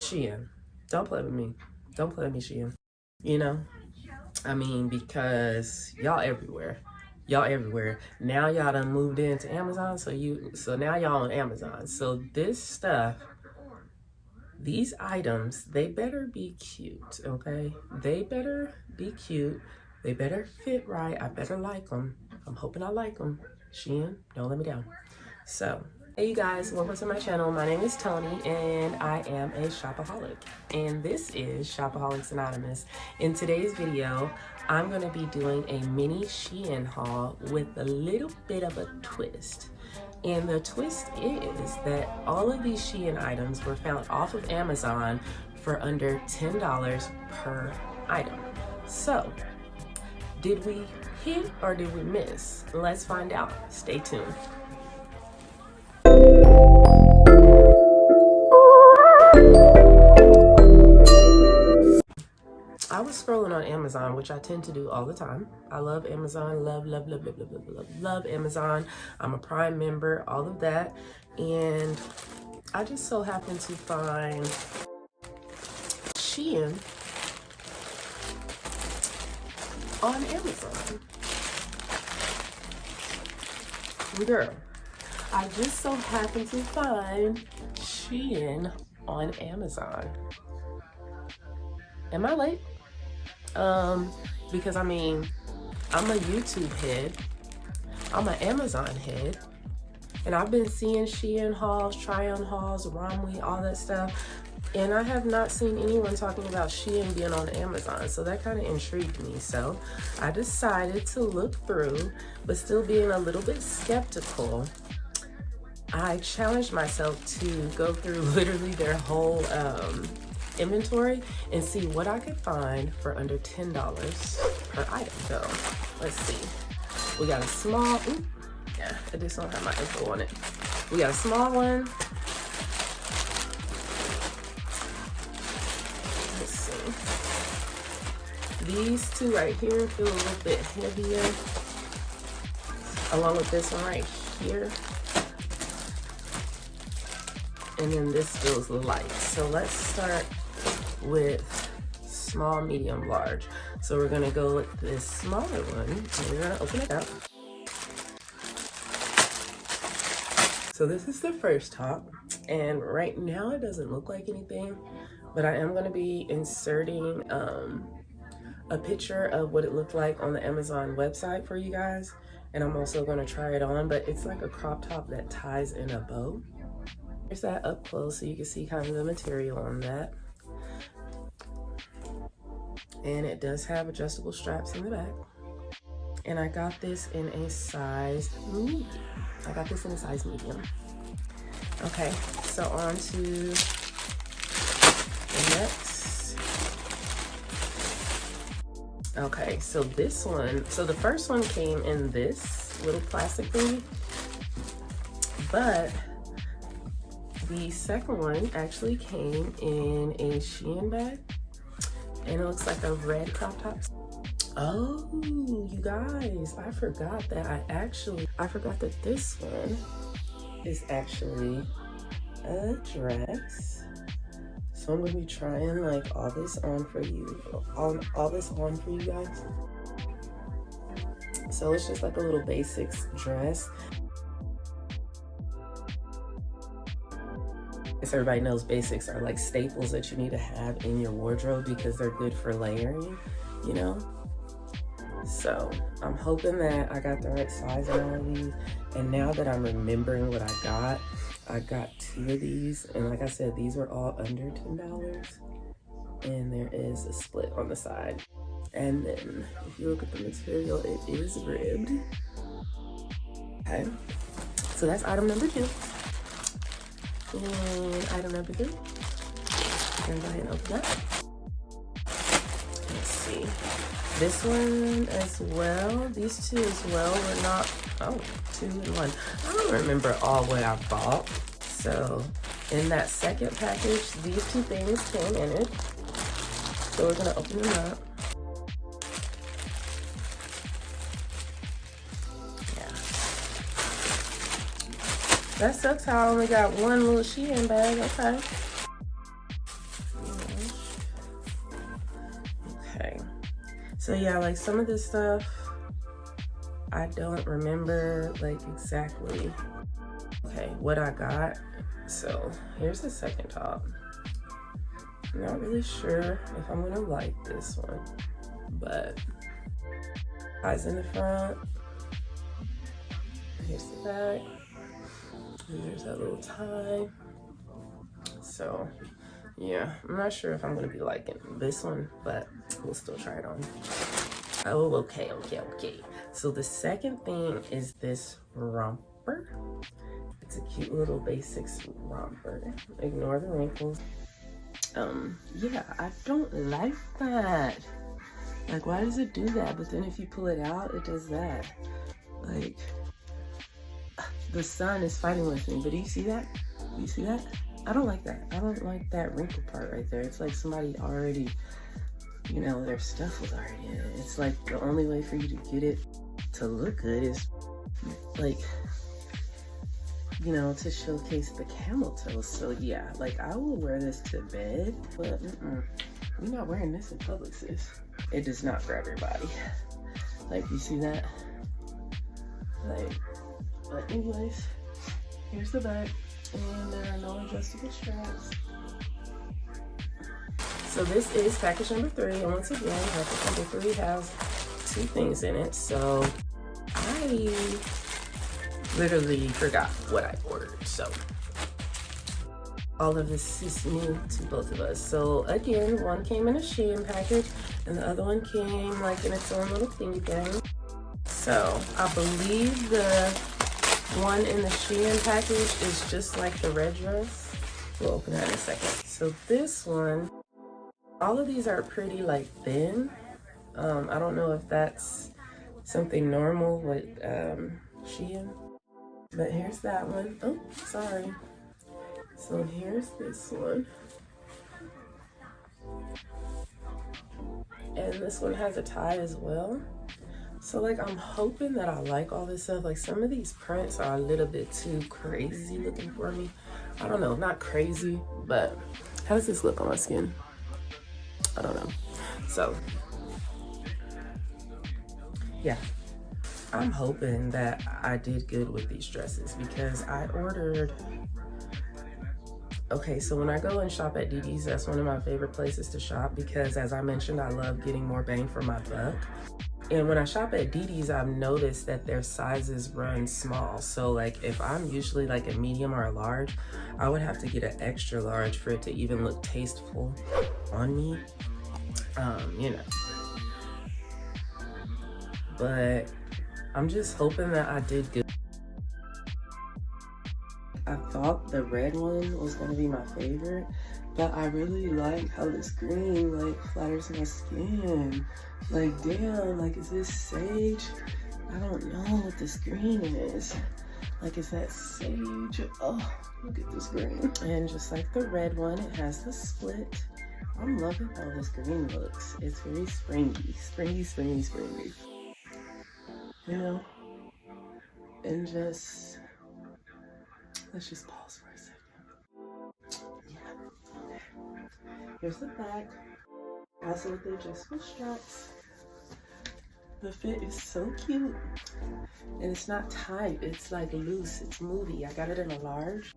Shein. Don't play with me. Don't play with me, Shein. You know? I mean, because y'all everywhere. Y'all everywhere. Now y'all done moved into Amazon, so now y'all on Amazon. So this stuff, these items, they better be cute, okay? They better be cute. They better fit right. I better like them. I'm hoping I like them. Shein, don't let me down. So, hey you guys, welcome to my channel. My name is Tony and I am a shopaholic. And this is Shopaholics Anonymous. In today's video, I'm going to be doing a mini Shein haul with a little bit of a twist. And the twist is that all of these Shein items were found off of Amazon for under $10 per item. So, did we hit or did we miss? Let's find out. Stay tuned. I was scrolling on Amazon, which I tend to do all the time. I love Amazon, love Amazon. I'm a Prime member, all of that. And I just so happened to find Shein on Amazon. Girl, I just so happened to find Shein on Amazon. Am I late? Because I mean, I'm a YouTube head, I'm an Amazon head, and I've been seeing Shein hauls, try-on hauls, Romwe, all that stuff, and I have not seen anyone talking about Shein being on Amazon, so that kind of intrigued me. So I decided to look through, but still being a little bit skeptical, I challenged myself to go through literally their whole inventory and see what I could find for under $10 per item. So let's see. We got a small, yeah, I just don't have my info on it. We got a small one. Let's see. These two right here feel a little bit heavier, along with this one right here. And then this feels light. So let's start with small, medium, large. So we're gonna go with this smaller one and we're gonna open it up. So this is the first top, and right now it doesn't look like anything, but I am gonna be inserting a picture of what it looked like on the Amazon website for you guys. And I'm also gonna try it on, but it's like a crop top that ties in a bow. Here's that up close so you can see kind of the material on that. And it does have adjustable straps in the back. And I got this in a size medium. Okay, so on to the next. Okay, so this one, so the first one came in this little plastic thing, but the second one actually came in a Shein bag, and it looks like a red crop top. Oh, you guys, I forgot that this one is actually a dress. So I'm gonna be trying like all this on for you guys. So it's just like a little basics dress. As everybody knows, basics are like staples that you need to have in your wardrobe because they're good for layering, you know? So I'm hoping that I got the right size on all of these. And now that I'm remembering what I got 2 of these. And like I said, these were all under $10. And there is a split on the side. And then if you look at the material, it is ribbed. Okay, so that's item number 2. And item number 3. I'm gonna go ahead and open that. Let's see. This one as well. These 2 as well were not, 2 and 1. I don't remember all what I bought. So in that second package, these 2 things came in it. So we're gonna open them up. That sucks how I only got one little Shein bag. Okay. Okay. So yeah, like some of this stuff, I don't remember like exactly, okay, what I got. So here's the second top. I'm not really sure if I'm gonna like this one, but ties in the front. Here's the back. And there's that little tie. So yeah, I'm not sure if I'm gonna be liking this one, but we'll still try it on. Oh, okay. So the second thing is this romper. It's a cute little basics romper. Ignore the wrinkles. Yeah, I don't like that. Like, why does it do that? But then if you pull it out, it does that. Like, the sun is fighting with me, but do you see that? Do you see that? I don't like that. I don't like that wrinkle part right there. It's like somebody already, you know, their stuff was already in it. It's like the only way for you to get it to look good is like, you know, to showcase the camel toes. So yeah, like I will wear this to bed, but we're not wearing this in public, sis. It does not for everybody. Like, you see that? Like, but anyways, here's the back, and there are no adjustable straps. So this is package number 3, and once again, package number 3 has 2 things in it. So I literally forgot what I ordered. So all of this is new to both of us. So again, one came in a SHEIN package, and the other one came like in its own little thingy thing. So I believe the one in the SHEIN package is just like the red dress. We'll open that in a second. So this one, all of these are pretty like thin. I don't know if that's something normal with SHEIN, but here's that one. Oh, sorry. So here's this one. And this one has a tie as well. So like, I'm hoping that I like all this stuff. Like, some of these prints are a little bit too crazy looking for me. I don't know, not crazy, but how does this look on my skin? I don't know. So yeah, I'm hoping that I did good with these dresses because I ordered, okay, so when I go and shop at DD's, that's one of my favorite places to shop because, as I mentioned, I love getting more bang for my buck. And when I shop at DD's, I've noticed that their sizes run small. So like, if I'm usually like a medium or a large, I would have to get an extra large for it to even look tasteful on me, you know. But I'm just hoping that I did good. I thought the red one was gonna be my favorite, but I really like how this green like flatters my skin. Like, damn, like, is this sage? I don't know what this green is. Like, is that sage? Oh, look at this green. And just like the red one, it has the split. I'm loving how this green looks. It's very springy, springy. You know? And just, let's just pause for a second. Yeah. Here's the back. Also with the adjustable straps. The fit is so cute. And it's not tight, it's like loose, it's movie. I got it in a large.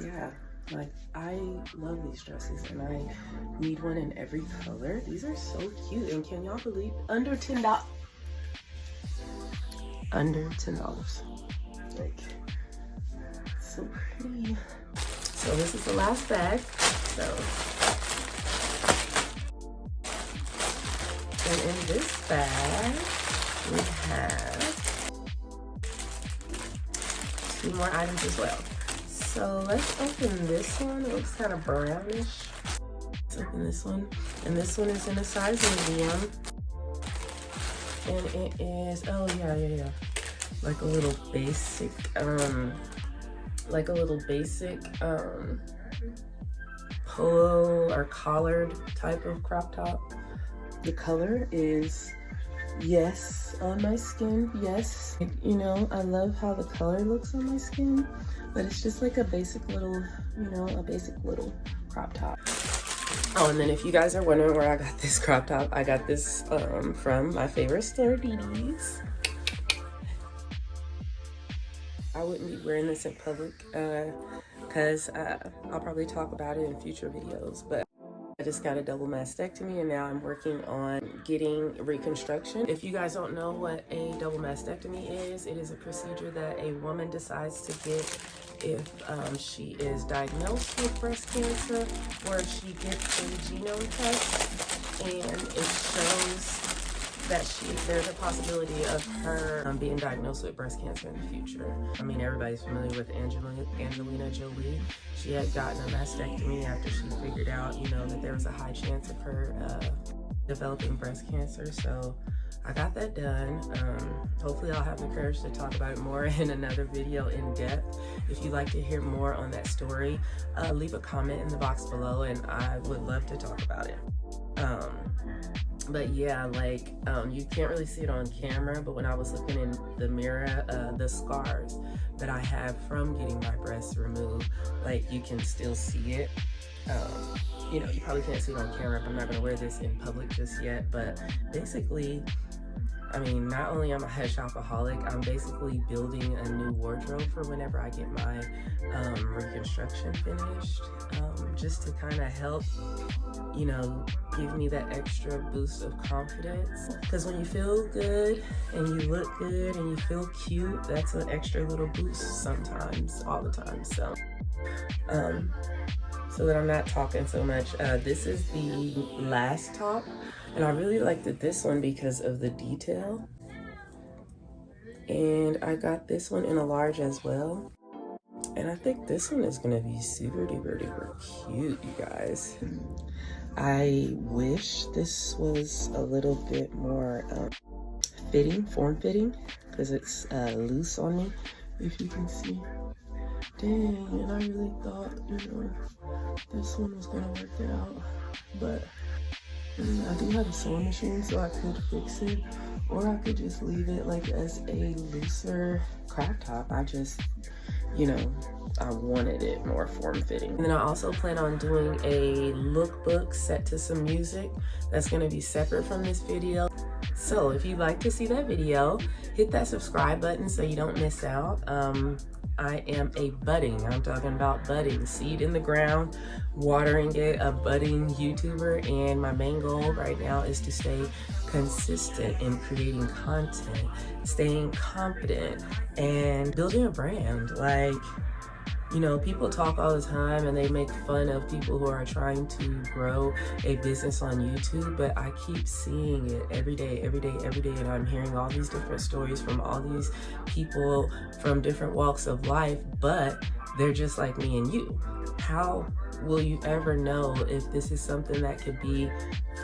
Yeah, like, I love these dresses and I need one in every color. These are so cute, and can y'all believe under $10? Under $10. Like, so pretty. So this is the last bag. So, and in this bag, we have 2 more items as well. So let's open this one. It looks kind of brownish. Let's open this one. And this one is in a size medium. And it is, oh yeah. Like a little basic, polo or collared type of crop top. The color is yes on my skin, yes. You know, I love how the color looks on my skin, but it's just like a basic little, you know, a basic little crop top. Oh, and then if you guys are wondering where I got this crop top, I got this from my favorite store, DD's. I wouldn't be wearing this in public because I'll probably talk about it in future videos, but I just got a double mastectomy and now I'm working on getting reconstruction. If you guys don't know what a double mastectomy is, it is a procedure that a woman decides to get if she is diagnosed with breast cancer, or she gets a genome test and it shows that there's a possibility of her being diagnosed with breast cancer in the future. I mean, everybody's familiar with Angelina Jolie. She had gotten a mastectomy after she figured out, you know, that there was a high chance of her developing breast cancer. So I got that done. Hopefully I'll have the courage to talk about it more in another video in depth. If you'd like to hear more on that story, leave a comment in the box below and I would love to talk about it. But yeah, like, you can't really see it on camera, but when I was looking in the mirror, the scars that I have from getting my breasts removed, like, you can still see it. You know, you probably can't see it on camera. I'm not gonna wear this in public just yet, but basically, I mean, not only am I a shopaholic, I'm basically building a new wardrobe for whenever I get my reconstruction finished, just to kind of help, you know, give me that extra boost of confidence. Because when you feel good and you look good and you feel cute, that's an extra little boost sometimes, all the time. So, so that I'm not talking so much, this is the last top. And I really liked this one because of the detail. And I got this one in a large as well. And I think this one is gonna be super duper duper cute, you guys. I wish this was a little bit more form-fitting, because it's loose on me, if you can see. Dang, and I really thought, you know, this one was gonna work out, but I do have a sewing machine, so I could fix it, or I could just leave it like as a looser crop top. I just, you know, I wanted it more form-fitting. And then I also plan on doing a lookbook set to some music that's gonna be separate from this video. So if you'd like to see that video, hit that subscribe button so you don't miss out. I am I'm talking about budding, seed in the ground, watering it, a budding YouTuber, and my main goal right now is to stay consistent in creating content, staying confident, and building a brand. Like, you know, people talk all the time and they make fun of people who are trying to grow a business on YouTube, but I keep seeing it every day, and I'm hearing all these different stories from all these people from different walks of life, but they're just like me and you. How will you ever know if this is something that could be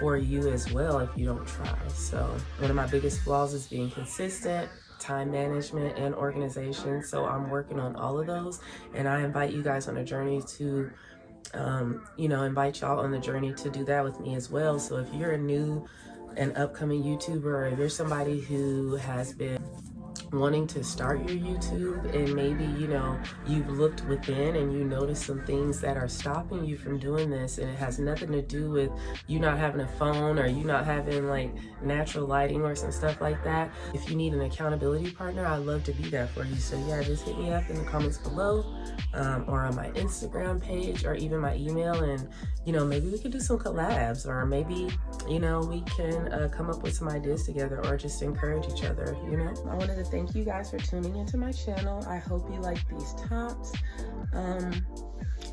for you as well if you don't try? So one of my biggest flaws is being consistent, time management, and organization. So I'm working on all of those, and I invite you guys on a journey to you know, invite y'all on the journey to do that with me as well. So if you're a new and upcoming YouTuber, or if you're somebody who has been wanting to start your YouTube and maybe, you know, you've looked within and you notice some things that are stopping you from doing this, and it has nothing to do with you not having a phone or you not having like natural lighting or some stuff like that. If you need an accountability partner, I'd love to be there for you. So yeah, just hit me up in the comments below, or on my Instagram page, or even my email, and you know, maybe we could do some collabs, or maybe, you know, we can come up with some ideas together, or just encourage each other, you know. I wanted to thank you guys for tuning into my channel. I hope you like these tops.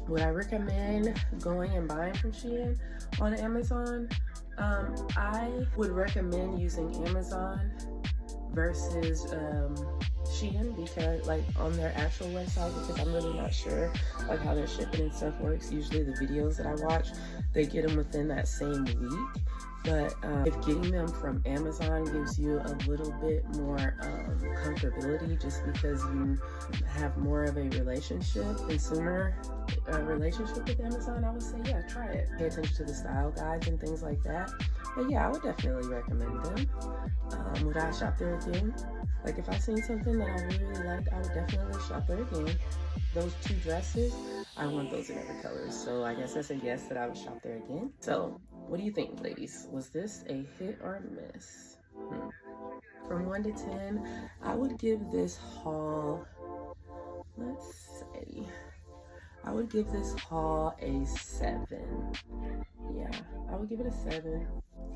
Would I recommend going and buying from SHEIN on Amazon? I would recommend using Amazon versus SHEIN, because like on their actual website, because I'm really not sure like how their shipping and stuff works. Usually the videos that I watch, they get them within that same week. But if getting them from Amazon gives you a little bit more comfortability, just because you have more of a consumer relationship with Amazon, I would say, yeah, try it. Pay attention to the style guides and things like that. But yeah, I would definitely recommend them. Would I shop there again? Like, if I seen something that I really liked, I would definitely shop there again. Those two dresses, I want those in every color. So I guess that's a yes that I would shop there again. So what do you think, ladies? Was this a hit or a miss? From 1 to 10, I would give this haul, let's see, I would give this haul a 7. Yeah, I would give it a 7.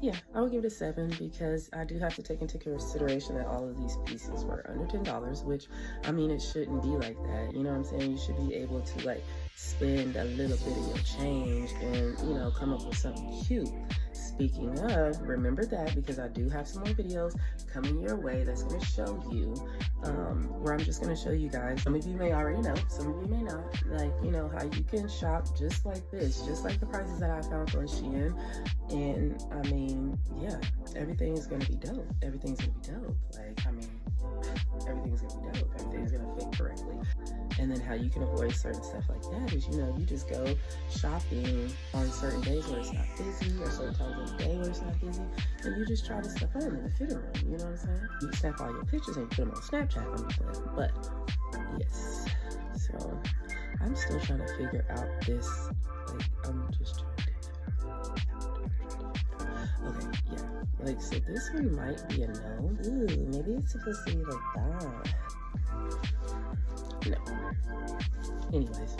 Yeah, I would give it a 7 because I do have to take into consideration that all of these pieces were under $10, which, I mean, it shouldn't be like that. You know what I'm saying? You should be able to, like, spend a little bit of your change and, you know, come up with something cute. Speaking of, remember that, because I do have some more videos coming your way that's going to show you, where I'm just going to show you guys. Some of you may already know, some of you may not, like, you know, how you can shop just like this, just like the prices that I found on SHEIN. And I mean, yeah, everything is going to be dope. Everything's going to be dope. Like, I mean, everything's going to be dope. Everything's going to fit correctly. And then how you can avoid certain stuff like that is, you know, you just go shopping on certain days where it's not busy, or certain times of the day where it's not busy, and you just try the stuff on in the fitting room, you know what I'm saying? You snap all your pictures and you put them on Snapchat on your phone. But yes, so I'm still trying to figure out this, like, I'm just trying to, okay, yeah, like, so this one might be a no. Ooh, maybe it's supposed to be like that. No. Anyways.